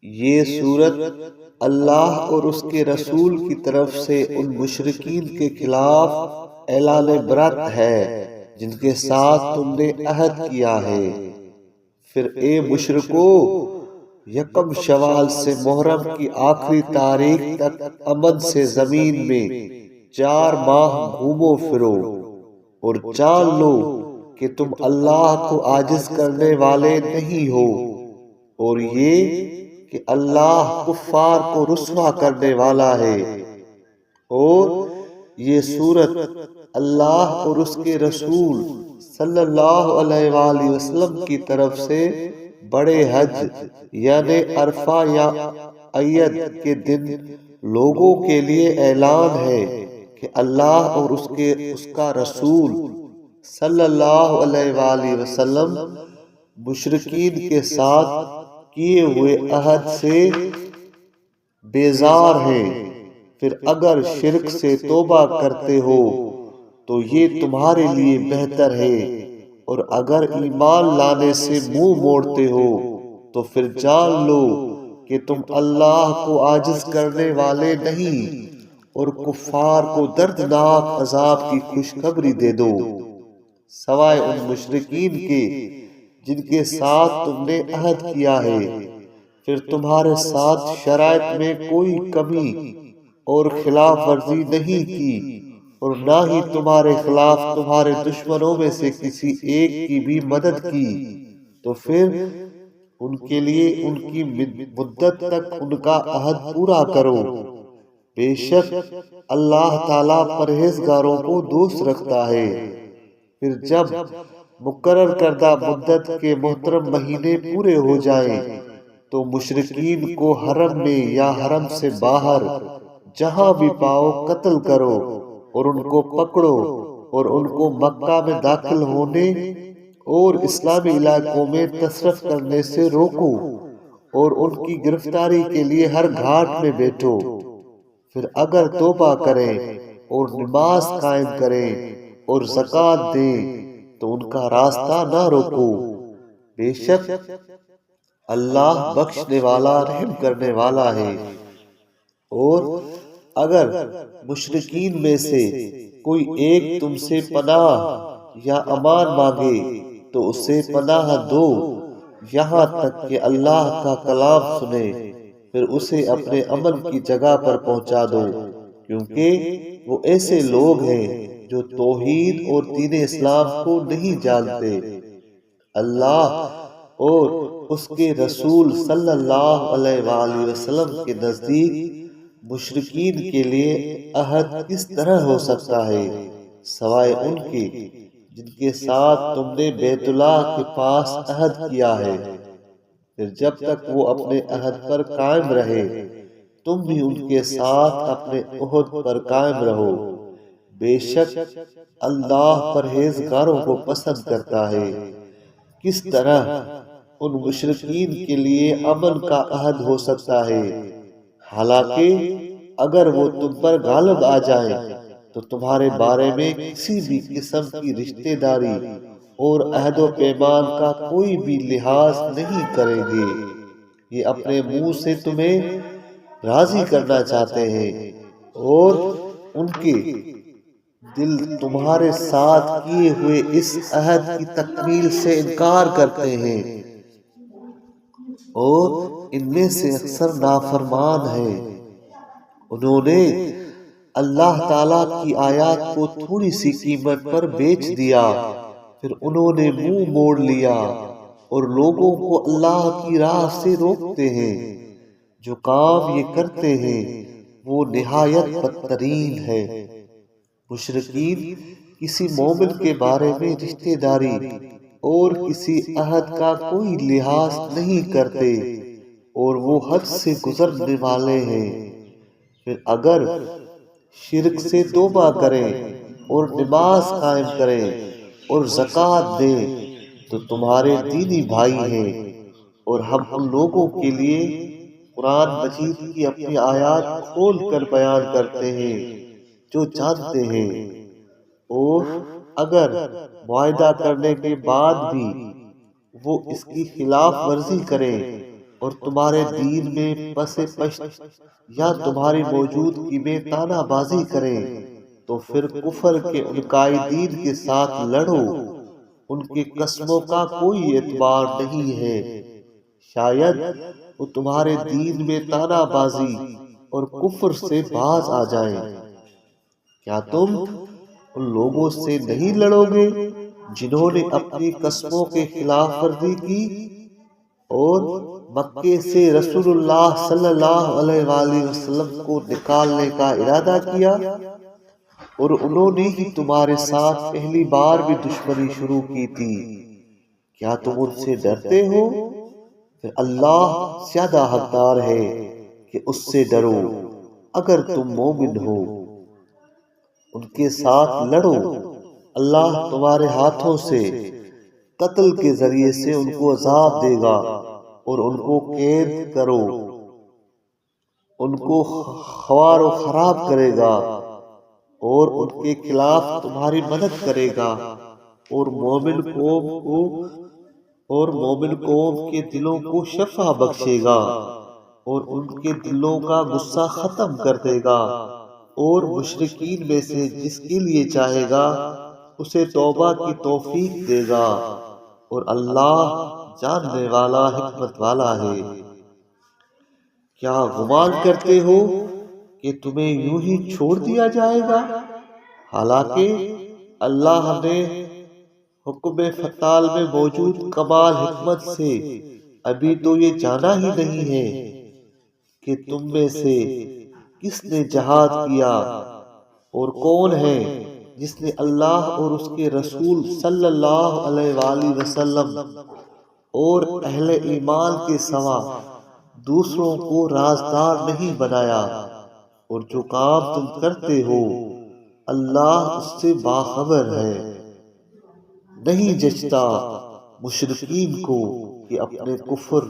یہ سورت اللہ اور اس کے رسول کی طرف سے ان مشرکین کے خلاف اعلان برت ہے جن کے ساتھ تم نے عہد کیا ہے۔ پھر اے مشرکو، یکم شوال سے محرم کی آخری تاریخ تک امن سے زمین میں 4 ماہ گھومو پھرو اور جان لو کہ تم اللہ کو عاجز کرنے والے نہیں ہو، اور یہ کہ اللہ کفار کو رسوا کرنے والا ہے۔ اور یہ سورت اللہ اور اس کے رسول صلی اللہ علیہ وآلہ وسلم کی طرف سے بڑے حج یعنی عرفہ یا عید کے دن لوگوں کے لیے اعلان ہے کہ اللہ اور اس کا رسول صلی اللہ علیہ وآلہ وسلم مشرکین کے ساتھ کیے ہوئے عہد سے بیزار ہیں۔ پھر اگر شرک سے توبہ کرتے ہو تو یہ تمہارے لیے بہتر ہے، اور اگر ایمان لانے سے منہ موڑتے ہو تو پھر جان لو کہ تم اللہ کو عاجز کرنے والے نہیں، اور کفار کو دردناک عذاب کی خوشخبری دے دو، سوائے ان مشرکین کے جن کے ساتھ تم نے عہد کیا ہے۔ پھر تمہارے ساتھ شرائط میں کوئی کمی اور خلاف ورزی نہیں کی، اور نہ ہی تمہارے خلاف تمہارے دشمنوں میں سے کسی ایک کی بھی مدد کی، تو پھر ان کے لیے ان کی مدت تک ان کا عہد پورا کرو۔ بے شک اللہ تعالیٰ پرہیزگاروں کو دوست رکھتا ہے۔ پھر جب مقرر کردہ مدت کے محترم مہینے پورے ہو جائیں تو مشرکین کو حرم میں یا حرم سے باہر جہاں بھی پاؤ قتل کرو، اور ان کو پکڑو اور ان کو مکہ میں داخل ہونے اور اسلامی علاقوں میں تصرف کرنے سے روکو، اور ان کی گرفتاری کے لیے ہر گھاٹ میں بیٹھو۔ پھر اگر توبہ کریں اور نماز قائم کریں اور زکوٰۃ دیں تو ان کا راستہ نہ روکو، بے شک اللہ بخشنے والا رحم کرنے والا ہے۔ اور اگر مشرکین میں سے کوئی ایک تم سے پناہ یا امان مانگے تو اسے پناہ دو یہاں تک کہ اللہ کا کلام سنے، پھر اسے اپنے امن کی جگہ پر پہنچا دو، کیونکہ وہ ایسے لوگ ہیں جو توحید اور دین اسلام کو نہیں جانتے۔ اللہ اور اس کے رسول صلی اللہ علیہ وآلہ وسلم کے نزدیک مشرکین کے لیے عہد کس طرح ہو سکتا ہے، سوائے ان کے جن کے ساتھ تم نے بیت اللہ کے پاس عہد کیا ہے۔ پھر جب تک وہ اپنے عہد پر قائم رہے تم بھی ان کے ساتھ اپنے عہد پر قائم رہو، بے شک اللہ پرہیزگاروں کو پسند کرتا ہے۔ کس طرح ان مشرکین کے لیے امن کا عہد ہو سکتا ہے، حالانکہ اگر وہ تم پر غالب آ جائیں تو تمہارے بارے میں کسی بھی قسم کی رشتہ داری اور عہد و پیمان کا کوئی بھی لحاظ نہیں کریں گے۔ یہ اپنے منہ سے تمہیں راضی کرنا چاہتے ہیں، اور ان کے دل تمہارے ساتھ کیے ہوئے اس عہد کی تکمیل سے انکار کرتے ہیں، اور ان میں سے اکثر نافرمان ہیں۔ انہوں نے اللہ تعالیٰ کی آیات کو تھوڑی سی قیمت پر بیچ دیا، پھر انہوں نے منہ موڑ لیا اور لوگوں کو اللہ کی راہ سے روکتے ہیں۔ جو کام یہ کرتے ہیں وہ نہایت بدترین ہے۔ مشرکین کسی مومن کے بارے میں رشتہ داری اور کسی عہد کا کوئی لحاظ نہیں کرتے، اور وہ حد سے گزرنے والے ہیں۔ پھر اگر شرک سے توبہ کریں اور نماز قائم کریں اور زکوٰۃ دیں تو تمہارے دینی بھائی ہیں، اور ہم ان لوگوں کے لیے قرآن مجید کی اپنی آیات کھول کر بیان کرتے ہیں جو جانتے ہیں۔ اور اگر معاہدہ کرنے کے بعد بھی وہ اس کی خلاف ورزی کریں اور تمہارے دین میں پس پشت یا تمہاری موجودگی میں تانا بازی کریں تو پھر کفر کے ان قائدین کے ساتھ لڑو، ان کی قسموں کا کوئی اعتبار نہیں ہے، شاید وہ تمہارے دین میں تانا بازی اور کفر سے باز آ جائیں۔ کیا تم ان لوگوں سے نہیں لڑو گے جنہوں نے اپنی قسموں کے خلاف ورزی کی اور مکے سے رسول اللہ صلی اللہ علیہ وآلہ وسلم کو نکالنے کا ارادہ کیا، اور انہوں نے ہی تمہارے ساتھ پہلی بار بھی دشمنی شروع کی تھی؟ کیا تم ان سے ڈرتے ہو؟ پھر اللہ زیادہ حقدار ہے کہ اس سے ڈرو اگر تم مومن ہو۔ ان کے ساتھ لڑو، اللہ تمہارے ہاتھوں سے قتل کے ذریعے سے ان کو عذاب دے گا اور ان کو قید کرو، ان کو خوار و خراب کرے گا اور ان کے خلاف تمہاری مدد کرے گا، اور مومن قوم کے دلوں کو شفا بخشے گا اور ان کے دلوں کا غصہ ختم کر دے گا، اور مشرکین میں سے جس کے لیے چاہے گا اسے توبہ کی توفیق دے گا، اور اللہ جاننے والا حکمت والا ہے۔ کیا گمان کرتے ہو کہ تمہیں یوں ہی چھوڑ دیا جائے گا؟ حالانکہ اللہ نے حکم فعال میں موجود کمال حکمت سے ابھی تو یہ جانا ہی نہیں ہے کہ تم میں سے کس نے جہاد کیا اور کون ہے جس نے اللہ اور اس کے رسول صلی اللہ علیہ وآلہ وسلم اور اہل ایمان کے سوا دوسروں کو رازدار نہیں بنایا، اور جو کام تم کرتے ہو اللہ اس سے باخبر ہے۔ نہیں جچتا مشرکین کو کہ اپنے کفر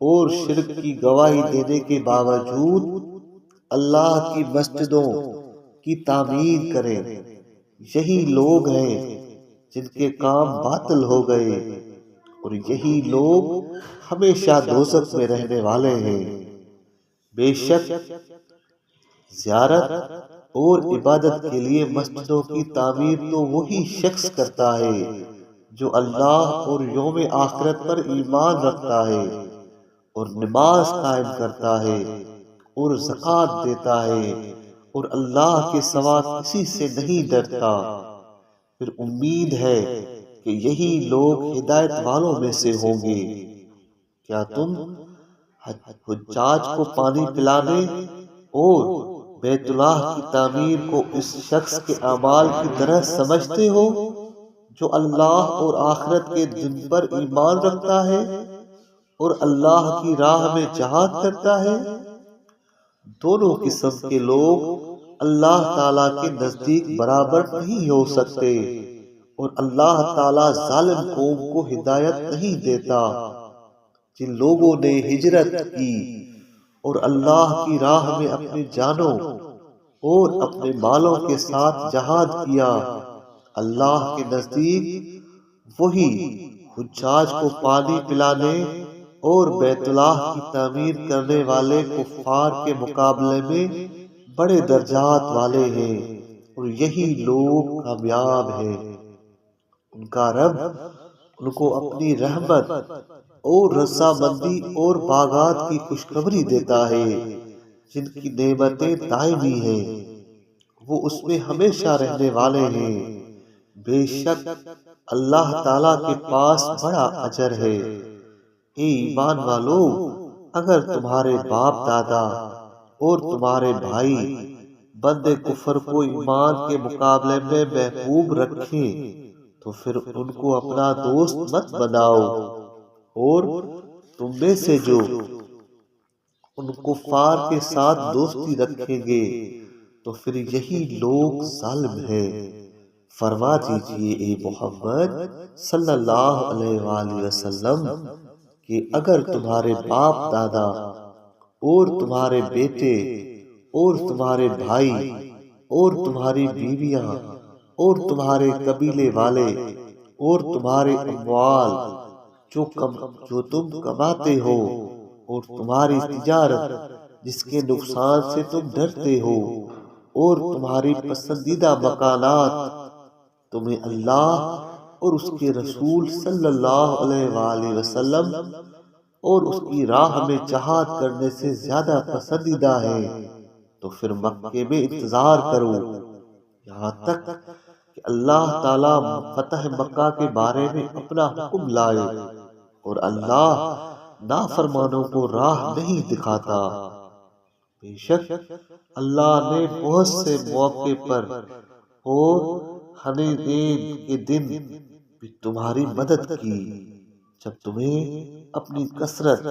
اور شرک کی گواہی دینے کے باوجود اللہ کی مسجدوں کی تعمیر کریں۔ یہی لوگ ہیں جن کے کام باطل ہو گئے، اور یہی لوگ ہمیشہ دوزخ میں رہنے والے ہیں۔ بے شک زیارت اور عبادت کے لیے مسجدوں کی تعمیر تو وہی شخص کرتا ہے جو اللہ اور یوم آخرت پر ایمان رکھتا ہے اور نماز قائم کرتا ہے اور زکوٰۃ دیتا ہے اور اللہ کے سوا کسی سے نہیں ڈرتا۔ پھر امید ہے کہ یہی لوگ ہدایت والوں میں سے ہوں گے۔ کیا تم حجاج کو پانی پلانے اور بیت اللہ کی تعمیر کو اس شخص کے اعمال کی طرح سمجھتے ہو جو اللہ اور آخرت کے دن پر ایمان رکھتا ہے اور اللہ کی راہ میں جہاد کرتا ہے؟ دونوں قسم کے لوگ اللہ تعالیٰ کے نزدیک برابر نہیں ہو سکتے، اور اللہ تعالیٰ ظالم قوم کو ہدایت نہیں دیتا۔ جن لوگوں نے ہجرت کی اور اللہ کی راہ میں اپنی جانوں اور اپنے مالوں کے ساتھ جہاد کیا، اللہ کے نزدیک وہی حجاج کو پانی پلانے اور بیت اللہ کی تعمیر کرنے والے کفار کے مقابلے میں بڑے درجات والے ہیں، اور یہی لوگ کامیاب ہیں۔ ان کا رب ان کو اپنی رحمت اور رضامندی اور باغات کی خوشخبری دیتا ہے جن کی نعمتیں دائمی ہیں، وہ اس میں ہمیشہ رہنے والے ہیں۔ بے شک اللہ تعالیٰ کے پاس بڑا اجر ہے۔ اے ایمان والو، اگر تمہارے باپ دادا اور تمہارے بھائی بندے کفر کو ایمان کے مقابلے میں محبوب رکھیں تو پھر ان کو اپنا دوست مت بناؤ، اور تم میں سے جو ان کفار کے ساتھ دوستی رکھیں گے تو پھر یہی لوگ ظالم ہیں۔ فرما دیجئے اے محمد صلی اللہ علیہ وآلہ وسلم کہ اگر تمہارے باپ دادا اور تمہارے بیٹے اور تمہارے بھائی اور تمہاری بیویاں اور تمہارے قبیلے والے اور تمہارے اموال جو تم کماتے ہو اور تمہاری تجارت جس کے نقصان سے تم ڈرتے ہو، اور تمہاری پسندیدہ مکانات تمہیں اللہ اور اس کے رسول صلی اللہ علیہ وآلہ وسلم اور اس کی راہ میں جہاد کرنے سے زیادہ پسندیدہ ہے، تو پھر مکے میں انتظار کرو یہاں تک کہ اللہ تعالی فتح مکہ کے بارے میں اپنا حکم لائے، اور اللہ نافرمانوں کو راہ نہیں دکھاتا۔ بے شک اللہ نے بہت سے موقع پر اور حنین کے دن بھی تمہاری مدد کی، جب تمہیں اپنی کثرت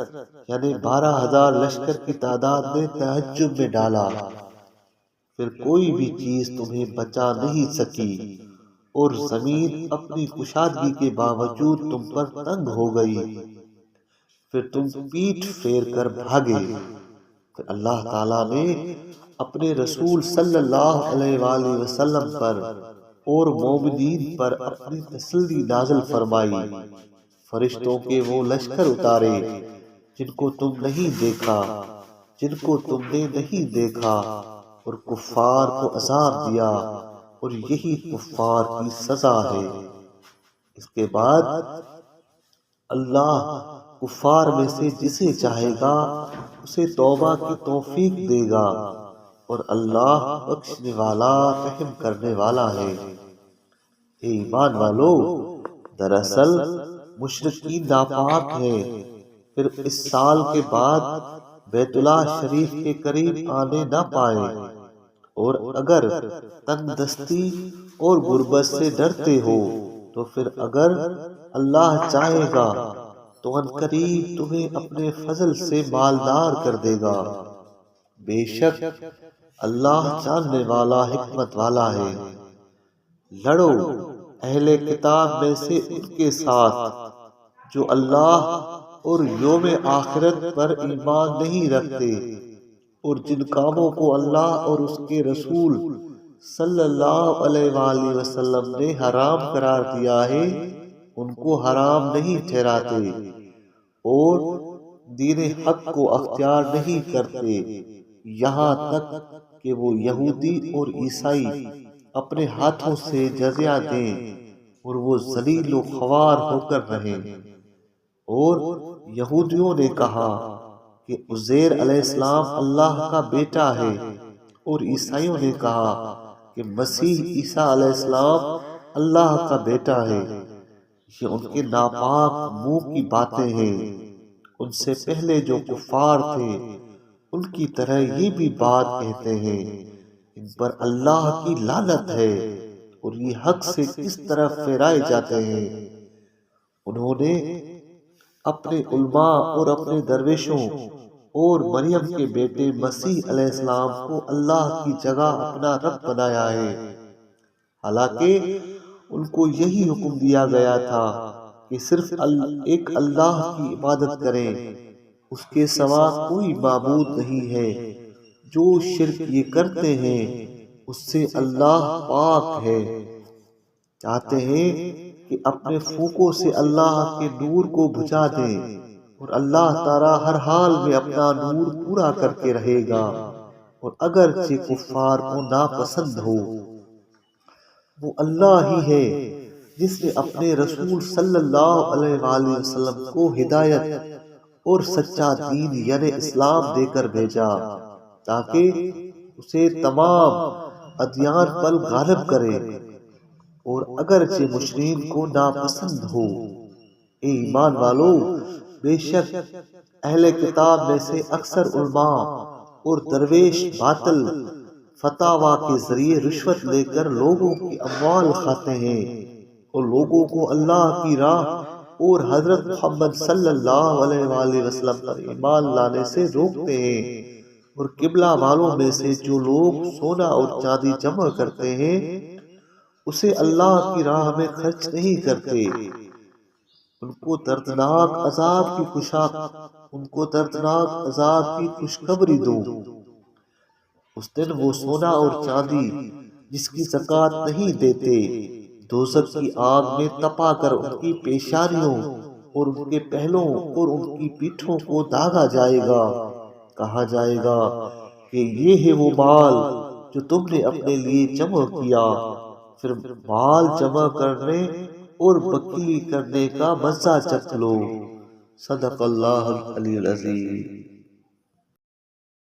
یعنی 12,000 لشکر کی تعداد نے تعجب میں ڈالا، پھر کوئی بھی چیز تمہیں بچا نہیں سکی، اور زمین اپنی کشادگی کے باوجود تم پر تنگ ہو گئی، پھر تم پیٹھ پھیر کر بھاگے۔ پھر اللہ تعالیٰ نے اپنے رسول صلی اللہ علیہ وآلہ وسلم پر اور مومنین پر اپنی تسلی نازل فرمائی، فرشتوں کے وہ لشکر اتارے جن کو تم نہیں دیکھا، جن کو تم نے نہیں دیکھا، اور کفار کو عذاب دیا، اور یہی کفار کی سزا ہے۔ اس کے بعد اللہ کفار میں سے جسے چاہے گا اسے توبہ کی توفیق دے گا، اور اللہ بخشنے والا رحم کرنے والا ہے۔ اے ایمان والو، دراصل مشرکین ناپاک ہیں، پھر اس سال کے بعد بیت اللہ شریف کے قریب آنے نہ پائیں، اور اگر تنگ دستی اور غربت سے ڈرتے ہو تو پھر اگر اللہ چاہے گا تو عنقریب تمہیں اپنے فضل سے مالدار کر دے گا۔ بے شک اللہ جاننے والا حکمت والا ہے۔ لڑو اہل کتاب میں سے ان کے ساتھ جو اللہ اور یوم آخرت پر ایمان نہیں رکھتے، اور جن کاموں کو اللہ اور اس کے رسول صلی اللہ علیہ وآلہ وسلم نے حرام قرار دیا ہے ان کو حرام نہیں ٹھہراتے، اور دین حق کو اختیار نہیں کرتے، یہاں تک کہ وہ یہودی اور عیسائی اپنے ہاتھوں سے جزیہ دیں اور وہ ذلیل و خوار ہو کر رہیں۔ اور یہودیوں نے کہا کہ عزیر علیہ السلام اللہ کا بیٹا ہے، اور عیسائیوں نے کہا کہ مسیح عیسیٰ علیہ السلام اللہ کا بیٹا ہے۔ یہ ان کے ناپاک منہ کی باتیں ہیں۔ ان سے پہلے جو کفار تھے ان کی طرح یہ بھی بات کہتے ہیں، ان پر اللہ کی لعنت ہے، اور یہ حق سے کس طرح پھیرائے جاتے ہیں۔ انہوں نے اپنے علماء اور اپنے درویشوں اور مریم کے بیٹے مسیح علیہ السلام کو اللہ کی جگہ اپنا رب بنایا ہے، حالانکہ ان کو یہی حکم دیا گیا تھا کہ صرف ایک اللہ کی عبادت کریں، اس کے سوا کوئی معبود نہیں ہے۔ جو شرک یہ کرتے ہیں اس سے اللہ پاک ہے۔ چاہتے ہیں کہ اپنے پھونکوں سے اللہ کے نور کو بجھا دیں، اور اللہ تعالیٰ ہر حال میں اپنا نور پورا کر کے رہے گا، اور اگرچہ کفار کو ناپسند ہو۔ وہ اللہ ہی ہے جس نے اپنے رسول صلی اللہ علیہ وآلہ وسلم کو ہدایت اور سچا دین یعنی اسلام دے کر بھیجا، تاکہ اسے تمام ادیان پر غالب کرے، اور اگرچہ مشرکین کو ناپسند ہو۔ اے ایمان والو، بے شک اہل کتاب میں سے اکثر علماء اور درویش باطل فتاوا کے ذریعے رشوت لے کر لوگوں کی اموال کھاتے ہیں، اور لوگوں کو اللہ کی راہ اور حضرت محمد صلی اللہ علیہ وآلہ وسلم پر ایمان لانے سے روکتے ہیں، اور قبلہ والوں میں سے جو لوگ سونا اور چاندی جمع کرتے ہیں اسے اللہ کی راہ میں خرچ نہیں کرتے، ان کو دردناک عذاب کی خوشخبری دو۔ اس دن وہ سونا اور چاندی جس کی زکوٰۃ نہیں دیتے دوزخ کی آگ میں تپا کر ان کی پیشانیوں اور ان کے پہلوں اور ان کی پیٹھوں کو داغا جائے گا، کہا جائے گا کہ یہ ہے وہ مال جو تم نے اپنے لیے جمع کیا، پھر مال جمع کرنے اور وکیلی کرنے کا مزہ چکھ لو۔ صدق اللہ العلی العظیم۔